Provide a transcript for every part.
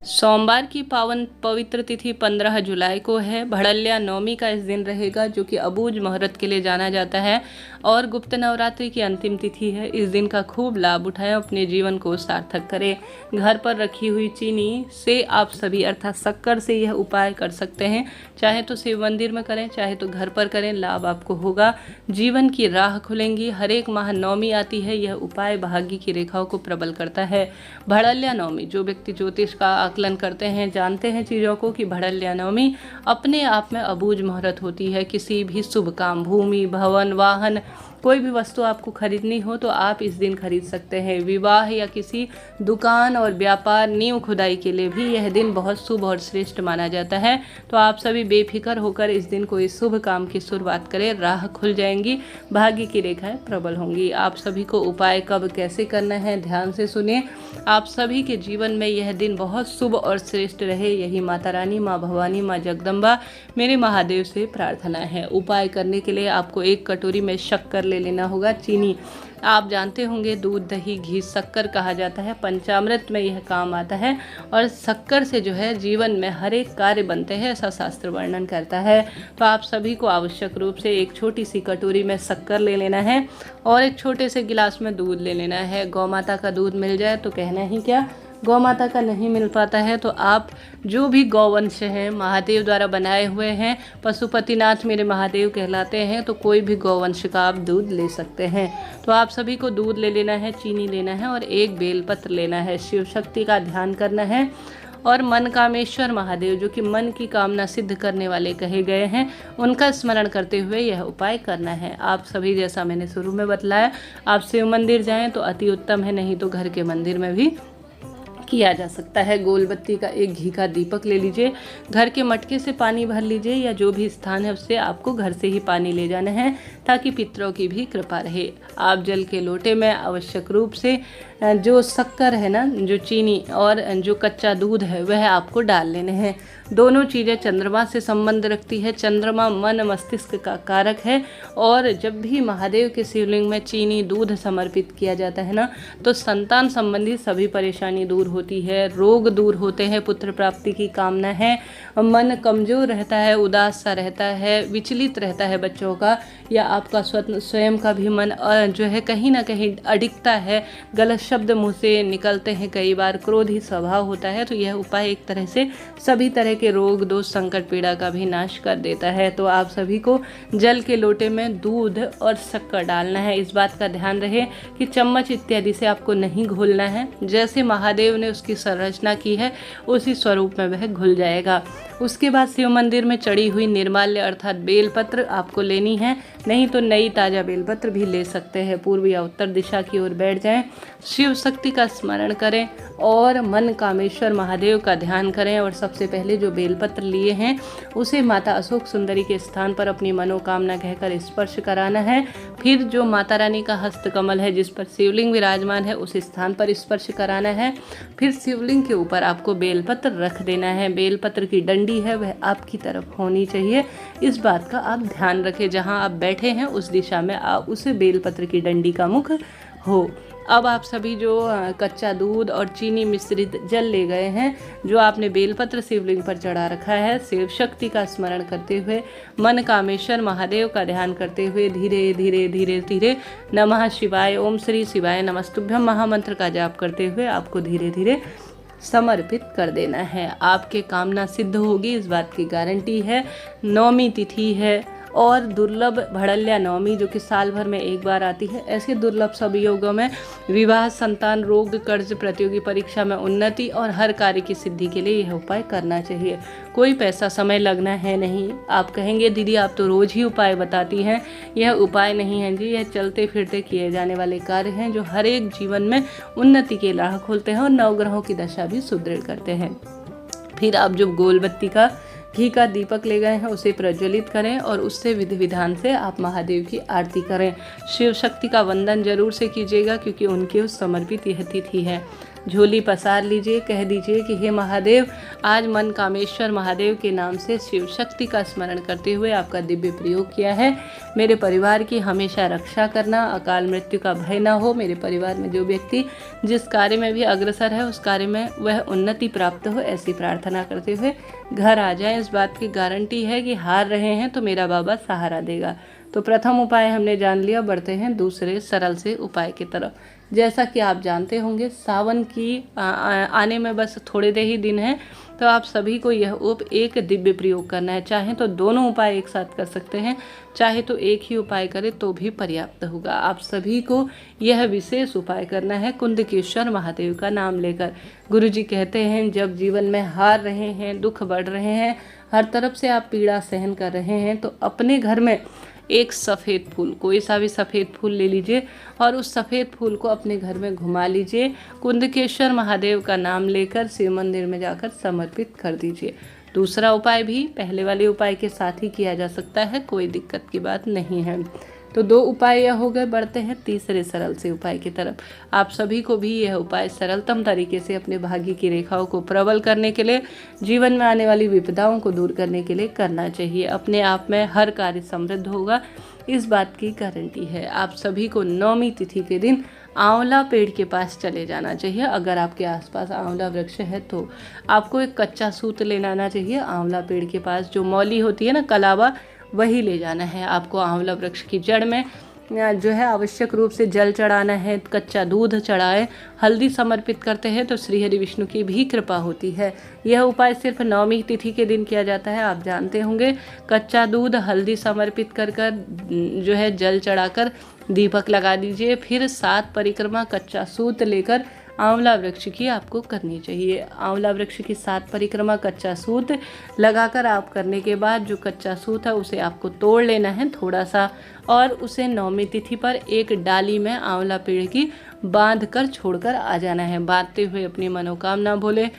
सोमवार की पावन पवित्र तिथि 15 जुलाई को है। भड़ल्या नवमी का इस दिन रहेगा, जो कि अबूझ मुहूर्त के लिए जाना जाता है और गुप्त नवरात्रि की अंतिम तिथि है। इस दिन का खूब लाभ उठाएं, अपने जीवन को सार्थक करें। घर पर रखी हुई चीनी से आप सभी अर्थात शक्कर से यह उपाय कर सकते हैं। चाहे तो शिव मंदिर में करें, चाहे तो घर पर करें, लाभ आपको होगा। जीवन की राह खुलेंगी। हर एक माह नवमी आती है। यह उपाय भाग्य की रेखाओं को प्रबल करता है। भड़ल्या नवमी, जो व्यक्ति ज्योतिष का आकलन करते हैं, जानते हैं चीज़ों को, कि भड़ल्या नवमी अपने आप में अबूझ मुहूर्त होती है। किसी भी शुभ काम, भूमि, भवन, वाहन, कोई भी वस्तु आपको खरीदनी हो तो आप इस दिन खरीद सकते हैं। विवाह या किसी दुकान और व्यापार, नींव खुदाई के लिए भी यह दिन बहुत शुभ और श्रेष्ठ माना जाता है। तो आप सभी बेफिक्र होकर इस दिन कोई शुभ काम की शुरुआत करें, राह खुल जाएंगी, भाग्य की रेखाएं प्रबल होंगी। आप सभी को उपाय कब कैसे करना है ध्यान से सुनिए। आप सभी के जीवन में यह दिन बहुत शुभ और श्रेष्ठ रहे, यही माता रानी, माँ भवानी, माँ जगदम्बा, मेरे महादेव से प्रार्थना है। उपाय करने के लिए आपको एक कटोरी में शक्कर ले लेना होगा। चीनी आप जानते होंगे, दूध, दही, घी, शक्कर कहा जाता है। पंचामृत में यह काम आता है और शक्कर से जो है जीवन में हर एक कार्य बनते हैं, ऐसा शास्त्र वर्णन करता है। तो आप सभी को आवश्यक रूप से एक छोटी सी कटोरी में शक्कर ले लेना है और एक छोटे से गिलास में दूध ले लेना है। गौ माता का दूध मिल जाए तो कहना ही क्या, गौ माता का नहीं मिल पाता है तो आप जो भी गौवंश हैं, महादेव द्वारा बनाए हुए हैं, पशुपतिनाथ मेरे महादेव कहलाते हैं, तो कोई भी गौवंश का आप दूध ले सकते हैं। तो आप सभी को दूध ले लेना है, चीनी लेना है और एक बेलपत्र लेना है। शिव शक्ति का ध्यान करना है और मन कामेश्वर महादेव, जो कि मन की कामना सिद्ध करने वाले कहे गए हैं, उनका स्मरण करते हुए यह उपाय करना है। आप सभी, जैसा मैंने शुरू में बतलाया, आप शिव मंदिर जाएं तो अति उत्तम है, नहीं तो घर के मंदिर में भी किया जा सकता है। गोल बत्ती का एक घी का दीपक ले लीजिए, घर के मटके से पानी भर लीजिए या जो भी स्थान है उससे आपको घर से ही पानी ले जाना है, ताकि पितरों की भी कृपा रहे। आप जल के लोटे में आवश्यक रूप से जो शक्कर है ना, जो चीनी और जो कच्चा दूध है, वह आपको डाल लेने हैं। दोनों चीज़ें चंद्रमा से संबंध रखती है। चंद्रमा मन मस्तिष्क का कारक है और जब भी महादेव के शिवलिंग में चीनी, दूध समर्पित किया जाता है ना, तो संतान संबंधी सभी परेशानी दूर होती है, रोग दूर होते हैं, पुत्र प्राप्ति की कामना है, मन कमज़ोर रहता है, उदास सा रहता है, विचलित रहता है बच्चों का, या आपका स्वयं का भी मन जो है कहीं ना कहीं अडिगता है, गलत शब्द मुँह से निकलते हैं, कई बार क्रोधी स्वभाव होता है। तो यह उपाय एक तरह से सभी तरह के रोग, दोष, संकट, पीड़ा का भी नाश कर देता है। तो आप सभी को जल के लोटे में दूध और शक्कर डालना है। इस बात का ध्यान रहे कि चम्मच इत्यादि से आपको नहीं घोलना है। जैसे महादेव ने उसकी संरचना की है उसी स्वरूप में वह घुल जाएगा। उसके बाद शिव मंदिर में चढ़ी हुई निर्माल्य अर्थात बेलपत्र आपको लेनी है, नहीं तो नई ताज़ा बेलपत्र भी ले सकते हैं। पूर्व या उत्तर दिशा की ओर बैठ जाएं, शिव शक्ति का स्मरण करें और मन कामेश्वर महादेव का ध्यान करें। और सबसे पहले जो बेलपत्र लिए हैं उसे माता अशोक सुंदरी के स्थान पर अपनी मनोकामना कहकर स्पर्श कराना है। फिर जो माता रानी का हस्तकमल है, जिस पर शिवलिंग विराजमान है, उस स्थान पर स्पर्श कराना है। फिर शिवलिंग के ऊपर आपको बेलपत्र रख देना है। बेलपत्र की डंडी है वह आपकी तरफ होनी चाहिए। इस बात का आप ध्यान रखें, जहां आप बैठे हैं उस दिशा में आप उस बेलपत्र की डंडी का मुख हो। अब आप सभी जो कच्चा दूध और चीनी मिश्रित जल ले गए हैं, जो आपने बेलपत्र शिवलिंग पर चढ़ा रखा है, शिव शक्ति का स्मरण करते हुए, मन कामेश्वर महादेव का ध्यान करते हुए धीरे धीरे धीरे धीरे नमः शिवाय, ओम श्री शिवाय नमस्तुभ्यम महामंत्र का जाप करते हुए आपको धीरे धीरे समर्पित कर देना है। आपके कामना सिद्ध होगी, इस बात की गारंटी है। नवमी तिथि है और दुर्लभ भड़ल्या नवमी, जो कि साल भर में एक बार आती है। ऐसे दुर्लभ सब योगों में विवाह, संतान, रोग, कर्ज, प्रतियोगी परीक्षा में उन्नति और हर कार्य की सिद्धि के लिए यह उपाय करना चाहिए। कोई पैसा समय लगना है नहीं। आप कहेंगे दीदी आप तो रोज़ ही उपाय बताती हैं। यह उपाय नहीं है जी, यह चलते फिरते किए जाने वाले कार्य हैं, जो हर एक जीवन में उन्नति के राह खोलते हैं और नवग्रहों की दशा भी सुदृढ़ करते हैं। फिर आप जो गोल बत्ती का घी का दीपक ले गए हैं उसे प्रज्वलित करें और उससे विधि विधान से आप महादेव की आरती करें। शिव शक्ति का वंदन जरूर से कीजिएगा, क्योंकि उनके उस समर्पित यह तिथि है। झोली पसार लीजिए, कह दीजिए कि हे महादेव, आज मन कामेश्वर महादेव के नाम से शिव शक्ति का स्मरण करते हुए आपका दिव्य प्रयोग किया है। मेरे परिवार की हमेशा रक्षा करना, अकाल मृत्यु का भय ना हो, मेरे परिवार में जो व्यक्ति जिस कार्य में भी अग्रसर है उस कार्य में वह उन्नति प्राप्त हो, ऐसी प्रार्थना करते हुए घर आ जाएं। इस बात की गारंटी है कि हार रहे हैं तो मेरा बाबा सहारा देगा। तो प्रथम उपाय हमने जान लिया, बढ़ते हैं दूसरे सरल से उपाय की तरफ। जैसा कि आप जानते होंगे, सावन की आने में बस थोड़े दे ही दिन हैं, तो आप सभी को यह एक दिव्य प्रयोग करना है। चाहे तो दोनों उपाय एक साथ कर सकते हैं, चाहे तो एक ही उपाय करें तो भी पर्याप्त होगा। आप सभी को यह विशेष उपाय करना है कुंदकेश्वर महादेव का नाम लेकर। गुरुजी कहते हैं, जब जीवन में हार रहे हैं, दुख बढ़ रहे हैं, हर तरफ से आप पीड़ा सहन कर रहे हैं, तो अपने घर में एक सफ़ेद फूल, कोई सा भी सफ़ेद फूल ले लीजिए और उस सफ़ेद फूल को अपने घर में घुमा लीजिए। कुंदकेश्वर महादेव का नाम लेकर शिव मंदिर में जाकर समर्पित कर दीजिए। दूसरा उपाय भी पहले वाले उपाय के साथ ही किया जा सकता है, कोई दिक्कत की बात नहीं है। तो दो उपाय यह हो गए, बढ़ते हैं तीसरे सरल से उपाय की तरफ। आप सभी को भी यह उपाय सरलतम तरीके से अपने भाग्य की रेखाओं को प्रबल करने के लिए, जीवन में आने वाली विपदाओं को दूर करने के लिए करना चाहिए। अपने आप में हर कार्य समृद्ध होगा, इस बात की गारंटी है। आप सभी को नवमी तिथि के दिन आंवला पेड़ के पास चले जाना चाहिए। अगर आपके आसपास आंवला वृक्ष है तो आपको एक कच्चा सूत ले लाना चाहिए। आंवला पेड़ के पास जो मौली होती है ना, कलावा, वही ले जाना है। आपको आंवला वृक्ष की जड़ में जो है आवश्यक रूप से जल चढ़ाना है, कच्चा दूध चढ़ाए, हल्दी समर्पित करते हैं तो श्री हरि विष्णु की भी कृपा होती है। यह उपाय सिर्फ नवमी तिथि के दिन किया जाता है, आप जानते होंगे। कच्चा दूध, हल्दी समर्पित कर जो है जल चढ़ाकर दीपक लगा दीजिए। फिर 7 परिक्रमा कच्चा सूत लेकर आंवला वृक्ष की आपको करनी चाहिए। आंवला वृक्ष की 7 परिक्रमा कच्चा सूत लगाकर आप करने के बाद जो कच्चा सूत है उसे आपको तोड़ लेना है थोड़ा सा, और उसे नवमी तिथि पर एक डाली में आंवला पेड़ की बांध कर छोड़कर आ जाना है। बांधते हुए अपनी मनोकामना बोले,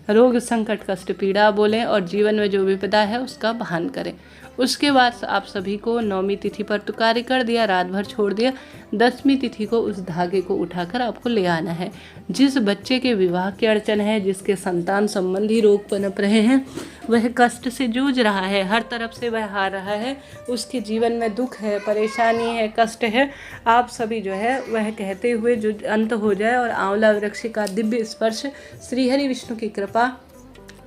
रोग संकट कष्ट पीड़ा बोलें और जीवन में जो विपदा है उसका भान करें। उसके बाद आप सभी को नवमी तिथि पर तो कार्य कर दिया, रात भर छोड़ दिया। 10वीं तिथि को उस धागे को उठाकर आपको ले आना है। जिस बच्चे के विवाह की अड़चन है, जिसके संतान संबंधी रोग पनप रहे हैं, वह कष्ट से जूझ रहा है, हर तरफ से वह हार रहा है, उसके जीवन में दुख है, परेशानी है, कष्ट है, आप सभी जो है वह कहते हुए जो अंत हो जाए और आंवला वृक्ष का दिव्य स्पर्श, श्री हरि विष्णु की कृपा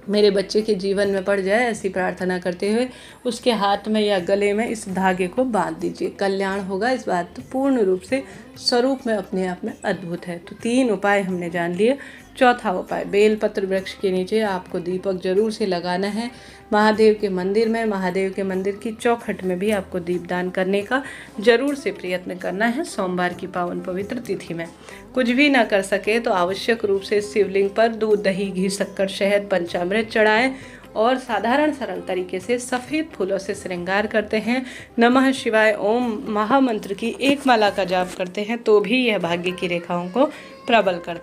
मेरे बच्चे के जीवन में पड़ जाए, ऐसी प्रार्थना करते हुए उसके हाथ में या गले में इस धागे को बांध दीजिए। कल्याण होगा, इस बात तो पूर्ण रूप से स्वरूप में अपने आप में अद्भुत है। तो 3 उपाय हमने जान लिए। चौथा उपाय, बेलपत्र वृक्ष के नीचे आपको दीपक जरूर से लगाना है। महादेव के मंदिर में, महादेव के मंदिर की चौखट में भी आपको दीपदान करने का जरूर से प्रयत्न करना है। सोमवार की पावन पवित्र तिथि में कुछ भी ना कर सके तो आवश्यक रूप से शिवलिंग पर दूध, दही, घी, शक्कर, शहद, पंचामृत चढ़ाएं और साधारण सरल तरीके से सफ़ेद फूलों से श्रृंगार करते हैं। नमः शिवाय ओम महामंत्र की 1 माला का जाप करते हैं तो भी यह भाग्य की रेखाओं को प्रबल करता है।